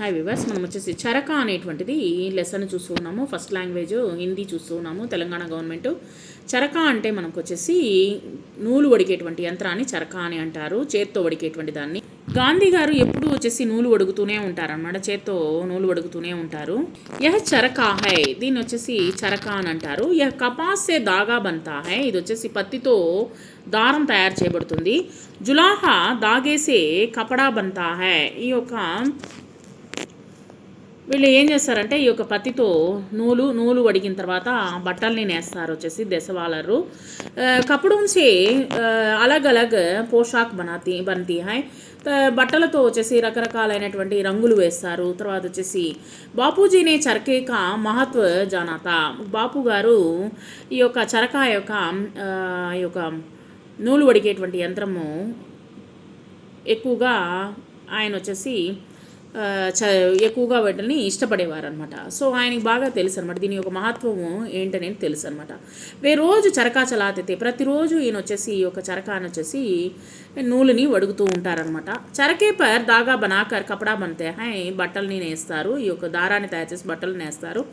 Hi viewers, మనం వచ్చేసి చరక అనేటువంటిది లెసన్ చూస్తూ ఉన్నాము. ఫస్ట్ లాంగ్వేజ్ హిందీ చూస్తూ ఉన్నాము. తెలంగాణ గవర్నమెంట్ చరక అంటే మనకు వచ్చేసి నూలు వడికేటువంటి యంత్రాన్ని చరక అని అంటారు. చేత్తో వడికేటువంటి దాన్ని. గాంధీ గారు ఎప్పుడు వచ్చేసి నూలు వడుగుతూనే ఉంటారు అన్నమాట. చేత్తో నూలు వడుగుతూనే ఉంటారు. యహ చరకా హై, దీన్ని వచ్చేసి చరక అని అంటారు. యహ కపాస్ సే దాగా బంతా హై, ఇది వచ్చేసి పత్తితో దారం తయారు చేయబడుతుంది. జులాహా దాగేసే కపడా బంతా హై, ఈ యొక్క వీళ్ళు ఏం చేస్తారంటే ఈ యొక్క పత్తితో నూలు వడికిన తర్వాత బట్టల్ని నేస్తారు వచ్చేసి దెసవాలరు. కపడోं से अलग अलग పోషాక్ बनती है. బట్టలతో వచ్చేసి రకరకాలైనటువంటి రంగులు వేస్తారు. తర్వాత వచ్చేసి బాపూజీనే చరకే కా మహత్వ జానాతా, బాపు గారు ఈ యొక్క చరక యొక్క నూలు వడికేటువంటి యంత్రము ఎక్కువగా ఆయన వచ్చేసి ఎక్కువగా వాటిని ఇష్టపడేవారు అనమాట. సో ఆయనకి బాగా తెలుసు అనమాట దీని యొక్క మహత్వము ఏంటనేది తెలుసు అనమాట. రోజు చరకా చలాతే, ప్రతిరోజు ఈయన వచ్చేసి ఈ యొక్క చరకాని వచ్చేసి నూలుని వడుగుతూ ఉంటారనమాట. చరకే పర్ దాగా బనాకర్ కపడా బంతే హై, బట్టల్ని నేస్తారు. ఈ యొక్క దారాన్ని తయారు చేసి బట్టలు నేస్తారు.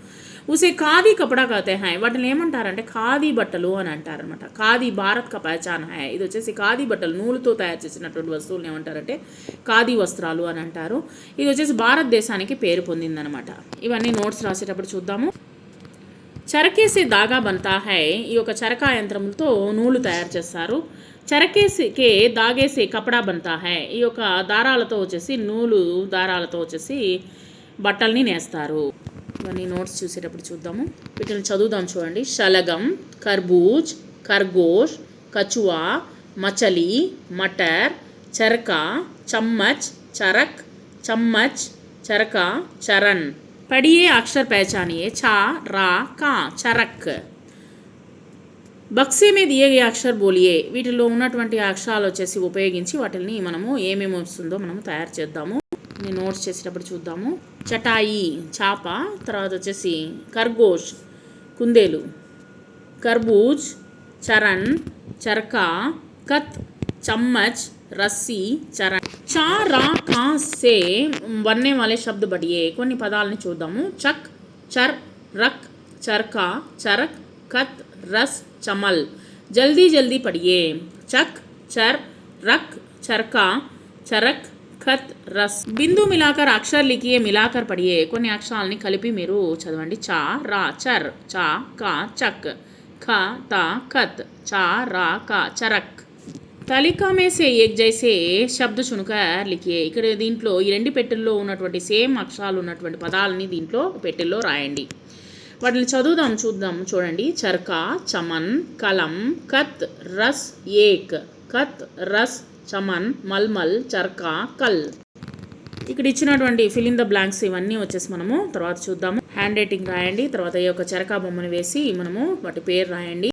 ఉసే ఖాదీ కపడా కతే హై, వాటిని ఏమంటారంటే ఖాదీ బట్టలు అని అంటారనమాట. ఖాదీ భారత్ కా పహచాన్ హై, ఇది వచ్చేసి ఖాదీ బట్టలు, నూలుతో తయారు చేసినటువంటి వస్తువులను ఏమంటారంటే ఖాదీ వస్త్రాలు అని అంటారు. ఇది వచ్చేసి భారతదేశానికి పేరు పొందిందనమాట. ఇవన్నీ నోట్స్ రాసేటప్పుడు చూద్దాము. చరకేసే దాగా బంతా హై, ఈ యొక్క చరకా యంత్రంతో నూలు తయారు చేస్తారు. చరకేసే దాగేసే కపడా బంతా హై, ఈ యొక్క దారాలతో వచ్చేసి దారాలతో వచ్చేసి బట్టల్ని నేస్తారు. ఇవన్నీ నోట్స్ చూసేటప్పుడు చూద్దాము. వీటిని చదువుదాం చూడండి. షలగం, కర్బూజ్, ఖర్గోష్, కచువా, మచలి, మటర్, చరక, చమ్మచ్, చరక్, चम्मच, चरका, चरण. पढ़िए अक्षर पहचानिए. छा, रा, का, चरक. బక్సే మీద దియే అక్షర్ బోలియే, వీటిలో ఉన్నటువంటి అక్షరాలు వచ్చేసి ఉపయోగించి వాటిని మనము ఏమేమి వస్తుందో మనము తయారు చేద్దాము. నేను నోట్స్ చేసేటప్పుడు చూద్దాము. చటాయి చాప, తర్వాత వచ్చేసి ఖర్గోష్ కుందేలు, కర్బూజ్ చరణ్, చరకా కత్, చమ్మచ్ రస్సీ, చరణ్. చా రా కా సే వన్నే వాలే శబ్ద బడియే, కొన్ని పదాలని చూద్దాము. చక్, చర్, రక్, చర్కా, చరక్, కత్, రస్, చమల్. జల్దీ జల్దీ పడియే. చక్, చర్, రక్, చర్కా, చరక్, ఖత్, రస్. బిందు మిలాకర్ అక్షర్ లిఖియే, మిలాకర్ పడియే, కొన్ని అక్షరాలని కలిపి మీరు చదవండి. చా రా చర్, చా కా చక్, ఖ తా ఖత్, చా రా కా చరక్. తలికా మే సే ఏక్ జైసే శబ్ద చునుకర్ లిఖియే, ఇక్కడ దీంట్లో ఈ రెండు పెట్టెల్లో ఉన్నటువంటి సేమ్ అక్షరాలు ఉన్నటువంటి పదాలని దీంట్లో పెట్టెల్లో రాయండి. వాటిని చదువుదాం చూడండి. చర్కా, చమన్, కలం, కత్, రస్, ఏక్, కత్, రస్, చమన్, మల్మల్, చర్కా, కల్. ఇక్కడ ఇచ్చినటువంటి ఫిల్ ఇన్ ద బ్లాంక్స్ ఇవన్నీ వచ్చేసి మనము తర్వాత చూద్దాము. హ్యాండ్ రైటింగ్ రాయండి. తర్వాత ఈ యొక్క చరకా బొమ్మను వేసి మనము వాటి పేరు రాయండి.